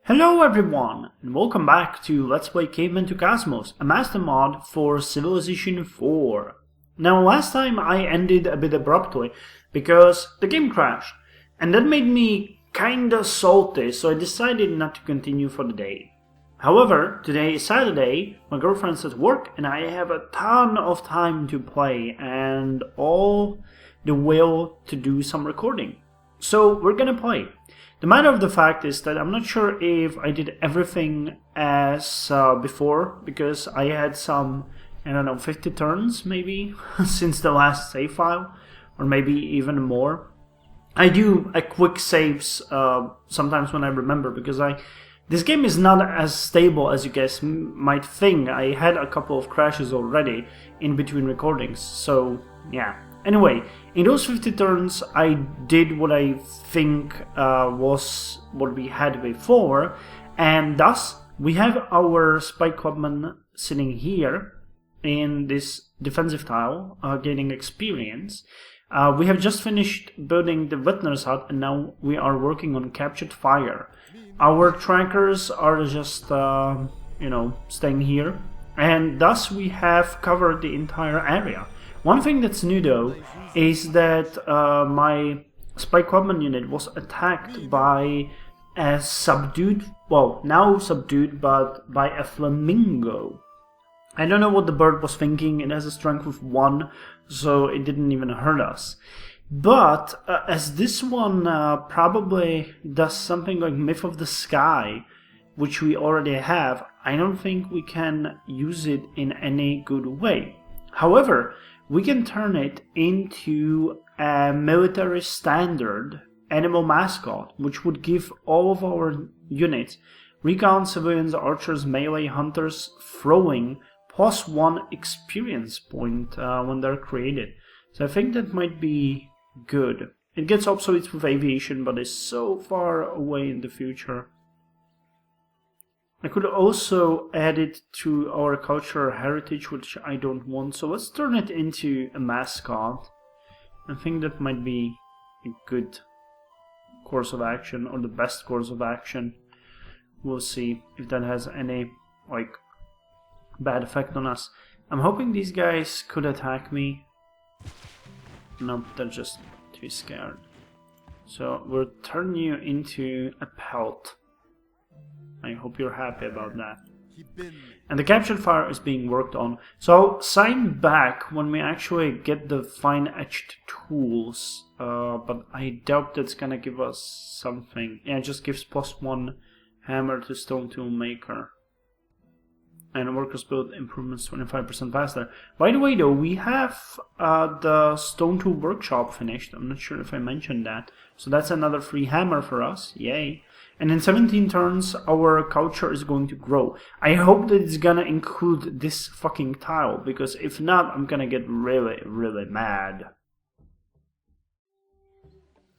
Hello everyone, and welcome back to Let's Play Caveman to Cosmos, a master mod for Civilization 4. Now last time I ended a bit abruptly because the game crashed, and that made me kinda salty, so I decided not to continue for the day. However, today is Saturday, my girlfriend's at work, and I have a ton of time to play and all the will to do some recording. So we're gonna play. The matter of the fact is that I'm not sure if I did everything as before, because I had some, 50 turns maybe, since the last save file, or maybe even more. I do a quick saves sometimes when I remember, because this game is not as stable as you guys might think. I had a couple of crashes already in between recordings, so yeah. Anyway, in those 50 turns, I did what I think was what we had before, and thus we have our spy clubman sitting here in this defensive tile, gaining experience. We have just finished building the witness hut, and now we are working on captured fire. Our trackers are just, staying here, and thus we have covered the entire area. One thing that's new though is that my spy clubman unit was attacked by a subdued, well, now subdued, but by a flamingo. I don't know what the bird was thinking. It has a strength of 1, so it didn't even hurt us. But as this one probably does something like Myth of the Sky, which we already have, I don't think we can use it in any good way. However, we can turn it into a military standard animal mascot, which would give all of our units, recon, civilians, archers, melee, hunters, throwing, +1 experience point when they're created. So I think that might be good. It gets obsolete with aviation, but is so far away in the future. I could also add it to our cultural heritage, which I don't want, so let's turn it into a mascot. I think that might be a good course of action, or the best course of action. We'll see if that has any, bad effect on us. I'm hoping these guys could attack me. No, they're just too scared. So we'll turn you into a pelt. I hope you're happy about that. And the captured fire is being worked on. So I'll sign back when we actually get the fine etched tools. But I doubt that's gonna give us something. Yeah, it just gives +1 hammer to stone tool maker. And workers build improvements 25% faster. By the way though, we have the stone tool workshop finished. I'm not sure if I mentioned that. So that's another free hammer for us. Yay. And in 17 turns, our culture is going to grow. I hope that it's gonna include this fucking tile, because if not, I'm gonna get really, really mad.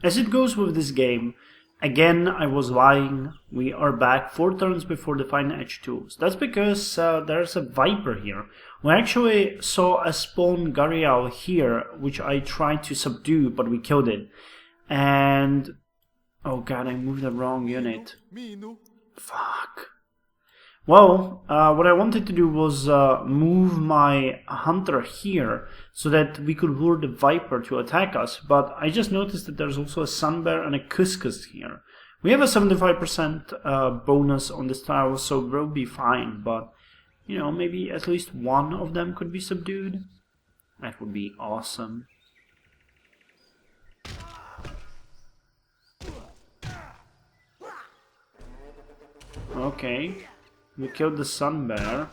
As it goes with this game, again, I was lying. We are back 4 turns before the fine edge tools. That's because there's a viper here. We actually saw a spawn gharial here, which I tried to subdue, but we killed it. And oh god, I moved the wrong unit. Fuck. Well, what I wanted to do was move my hunter here so that we could lure the viper to attack us, but I just noticed that there's also a sun bear and a cuscus here. We have a 75% bonus on this tile, so we'll be fine, but, maybe at least one of them could be subdued. That would be awesome. Okay, we killed the sun bear.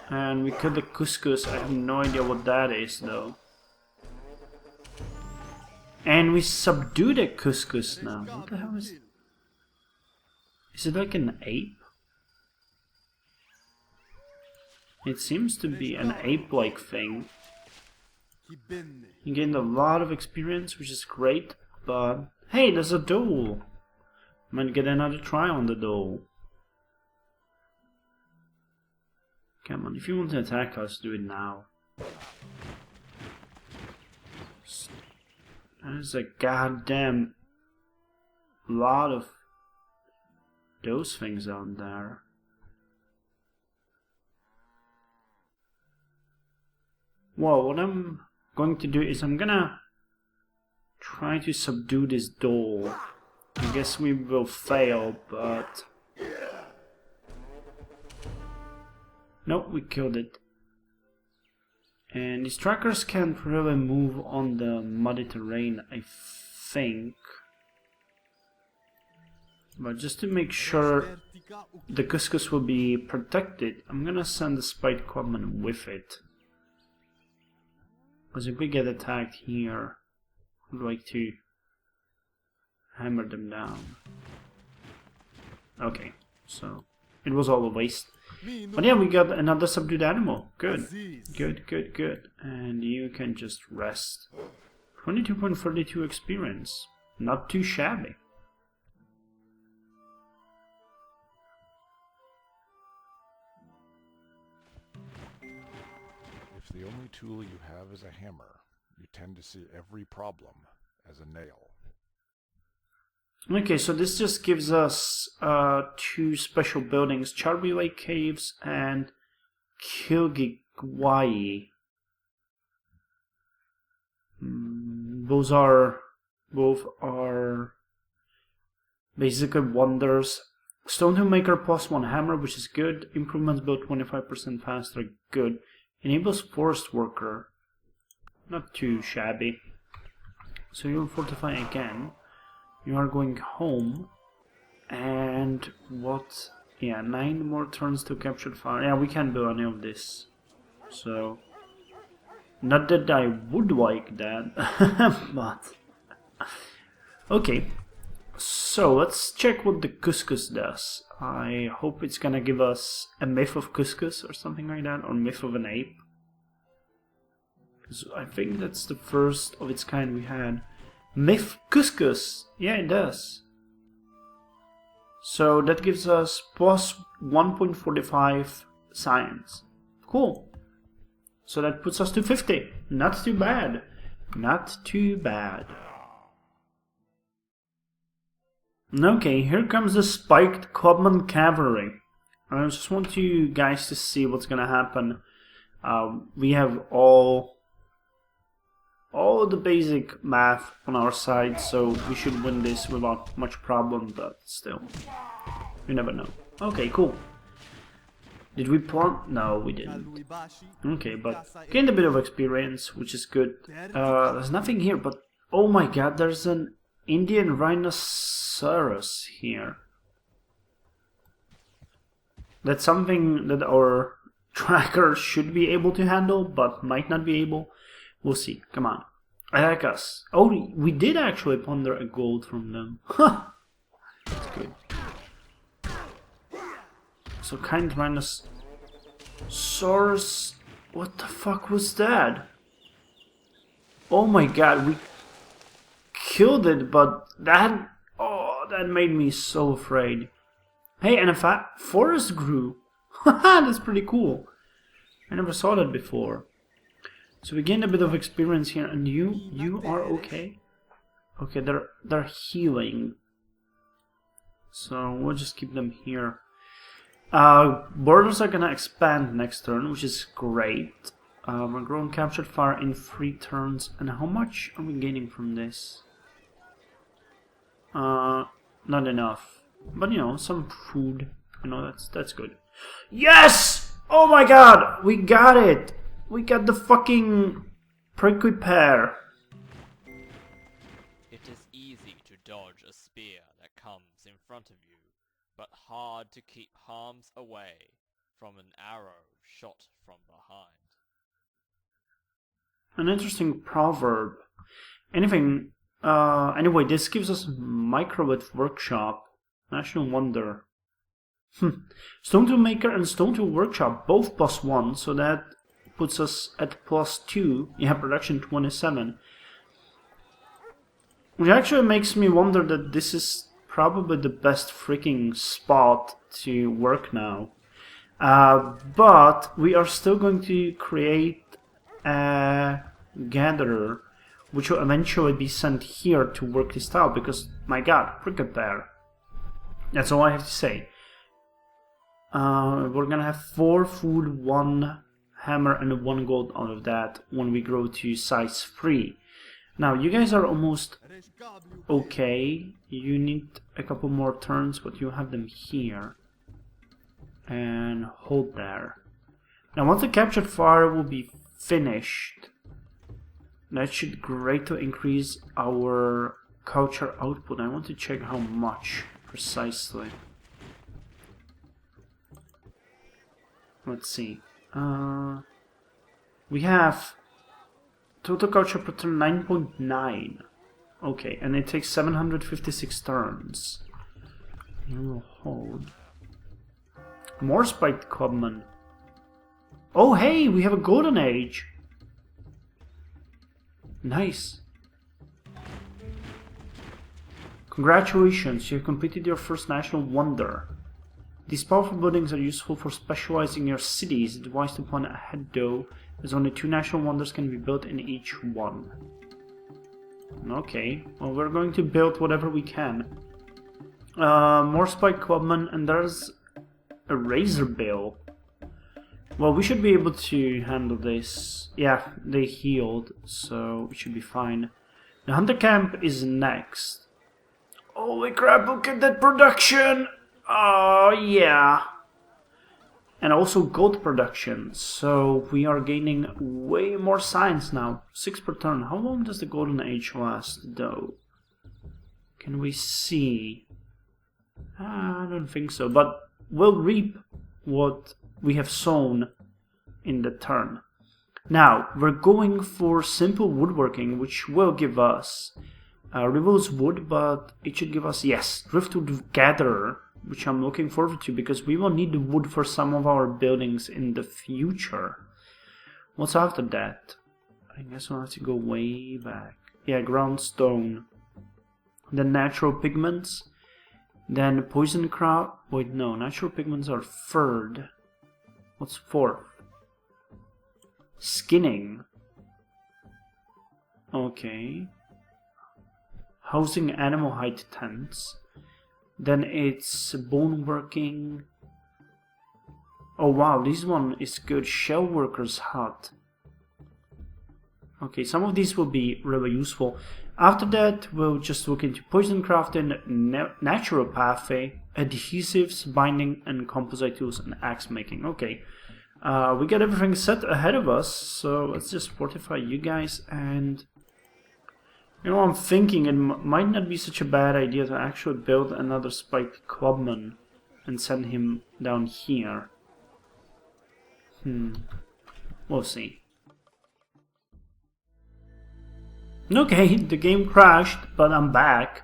And we killed the cuscus. I have no idea what that is though. And we subdued a cuscus now. What the hell is it? Is it like an ape? It seems to be an ape-like thing. You gained a lot of experience, which is great, but hey, there's a duel! Might get another try on the duel. Come on, if you want to attack us, do it now. That is a goddamn lot of those things out there. Well, what I'm going to do is I'm gonna try to subdue this doll. I guess we will fail, but... Nope, we killed it. And these trackers can't really move on the muddy terrain, I think. But just to make sure the Couscous will be protected, I'm gonna send the Spite Caveman with it. Because if we get attacked here, I'd like to hammer them down. Okay, so it was all a waste. But yeah, we got another subdued animal. Good, good, good, good. And you can just rest. 22.32 experience. Not too shabby. If the only tool you have is a hammer, you tend to see every problem as a nail. Okay, so this just gives us two special buildings, Charby Lake Caves and Kilgigwai. Both are basically wonders. Stone Toolmaker +1 hammer, which is good. Improvements built 25% faster, good. Enables Forest Worker, not too shabby. So you'll fortify again. You are going home, and what? Yeah, 9 more turns to capture fire. Yeah, we can't do any of this. So, not that I would like that, but okay. So let's check what the Couscous does. I hope it's gonna give us a myth of Couscous or something like that, or myth of an ape. Because I think that's the first of its kind we had. Myth Couscous! Yeah, it does. So that gives us plus 1.45 science. Cool. So that puts us to 50. Not too bad. Not too bad. Okay, here comes the spiked Caveman cavalry. I just want you guys to see what's gonna happen. We have all the basic math on our side, so we should win this without much problem, but still, you never know. Okay, cool. Did we plant? No, we didn't. Okay, but gained a bit of experience, which is good. There's nothing here, but oh my god, there's an Indian rhinoceros here. That's something that our tracker should be able to handle, but might not be able. We'll see. Come on. Attack us. Oh, we did actually plunder a gold from them. Huh. That's good. So kind rhinoceros. What the fuck was that? Oh my god, we killed it, but that... Oh, that made me so afraid. Hey, and a forest grew. Haha, that's pretty cool. I never saw that before. So we gained a bit of experience here, and you are okay? Okay, they're healing. So we'll just keep them here. Borders are gonna expand next turn, which is great. We're growing captured fire in 3 turns, and how much are we gaining from this? Not enough. But you know, some food. You know, that's good. Yes! Oh my god! We got it! We got the fucking prickly pear. It is easy to dodge a spear that comes in front of you, but hard to keep harms away from an arrow shot from behind. An interesting proverb. Anyway, this gives us Microwave Workshop. National Wonder. Stone Tool Maker and Stone Tool Workshop both +1, so that puts us at +2. Yeah, production 27. Which actually makes me wonder that this is probably the best freaking spot to work now. But we are still going to create a gatherer, which will eventually be sent here to work this tile, because, my god, cricket there. That's all I have to say. We're gonna have 4 food, 1 hammer, and 1 gold out of that when we grow to size 3. Now, you guys are almost okay. You need a couple more turns, but you have them here. And hold there. Now, once the captured fire will be finished, that should greatly increase our culture output. I want to check how much precisely. Let's see. We have total culture per turn 9.9. Okay, and it takes 756 turns. You will hold. More spiked clubmen. Oh hey, we have a golden age. Nice. Congratulations, you have completed your first national wonder. These powerful buildings are useful for specializing your cities. It's wise to plan ahead though, as only 2 national wonders can be built in each one. Okay, well we're going to build whatever we can. More spike clubmen, and there's a razor bill. Well, we should be able to handle this. Yeah, they healed, so we should be fine. The hunter camp is next. Holy crap, look at that production! Oh, yeah. And also gold production, so we are gaining way more science now. 6 per turn. How long does the golden age last, though? Can we see? I don't think so, but we'll reap what we have sown in the turn. Now, we're going for simple woodworking, which will give us Rivel's wood, but it should give us, yes, driftwood gatherer, which I'm looking forward to, because we will need the wood for some of our buildings in the future. What's after that? I guess we'll have to go way back. Yeah, ground stone. Then natural pigments. Then poison crop. Wait, no, natural pigments are third. What's fourth? Skinning. Okay. Housing animal hide tents. Then it's bone working. Oh wow, this one is good. Shell workers hut. Okay, some of these will be really useful. After that, we'll just look into poison crafting, natural pathway, adhesives, binding, and composite tools, and axe making. Okay, we got everything set ahead of us, so let's just fortify you guys. And you know, I'm thinking it might not be such a bad idea to actually build another spiked clubman and send him down here. We'll see. Okay, the game crashed, but I'm back.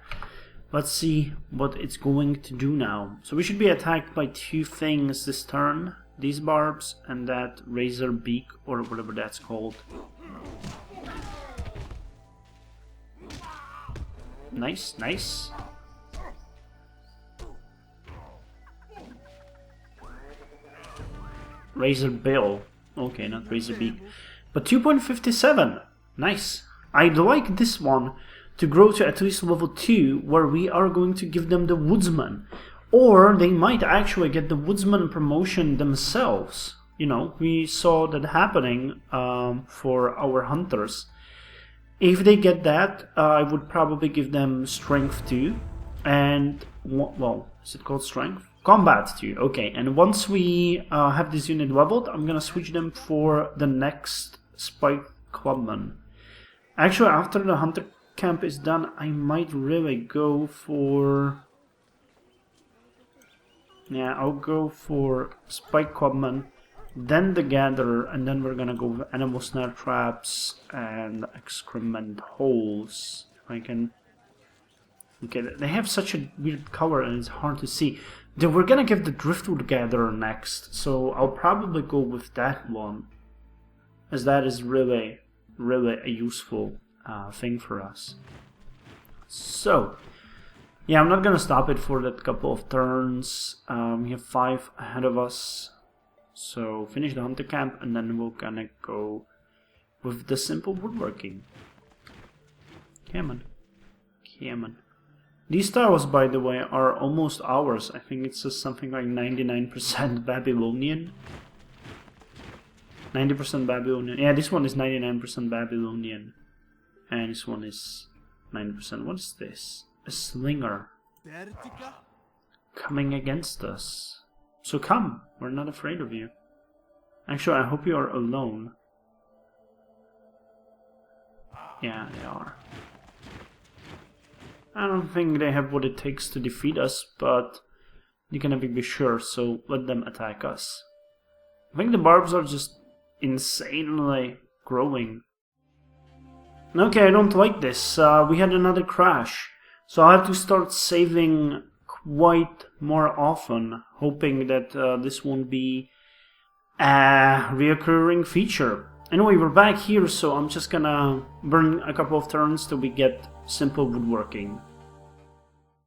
Let's see what it's going to do now. So we should be attacked by 2 things this turn. These barbs and that razor beak, or whatever that's called. Nice, nice. Razor bill. Okay, not razor beak. But 2.57. Nice. I'd like this one to grow to at least level 2, where we are going to give them the woodsman. Or they might actually get the woodsman promotion themselves. You know, we saw that happening for our hunters. If they get that, I would probably give them strength 2. And, well, is it called strength? Combat 2, okay. And once we have this unit leveled, I'm gonna switch them for the next spike clubman. Actually, after the hunter camp is done, I might really go for... Yeah, I'll go for spike clubman, then the gatherer, and then we're gonna go with animal snare traps and excrement holes. If I can... Okay, they have such a weird color and it's hard to see. Then we're gonna give the driftwood gatherer next, so I'll probably go with that one, as that is really a useful thing for us. So, yeah, I'm not gonna stop it for that couple of turns. We have 5 ahead of us, so finish the hunter camp and then we're gonna go with the simple woodworking. Come on. Come on. These tiles, by the way, are almost ours. I think it's just something like 99% Babylonian. 90% Babylonian. Yeah, this one is 99% Babylonian. And this one is 90%. What is this? A slinger. Coming against us. So come, we're not afraid of you. Actually, I hope you are alone. Yeah, they are. I don't think they have what it takes to defeat us, but you can never be sure, so let them attack us. I think the barbs are just insanely growing. Okay, I don't like this. We had another crash, so I have to start saving quite more often, hoping that this won't be a reoccurring feature. Anyway, we're back here, so I'm just gonna burn a couple of turns till we get simple woodworking.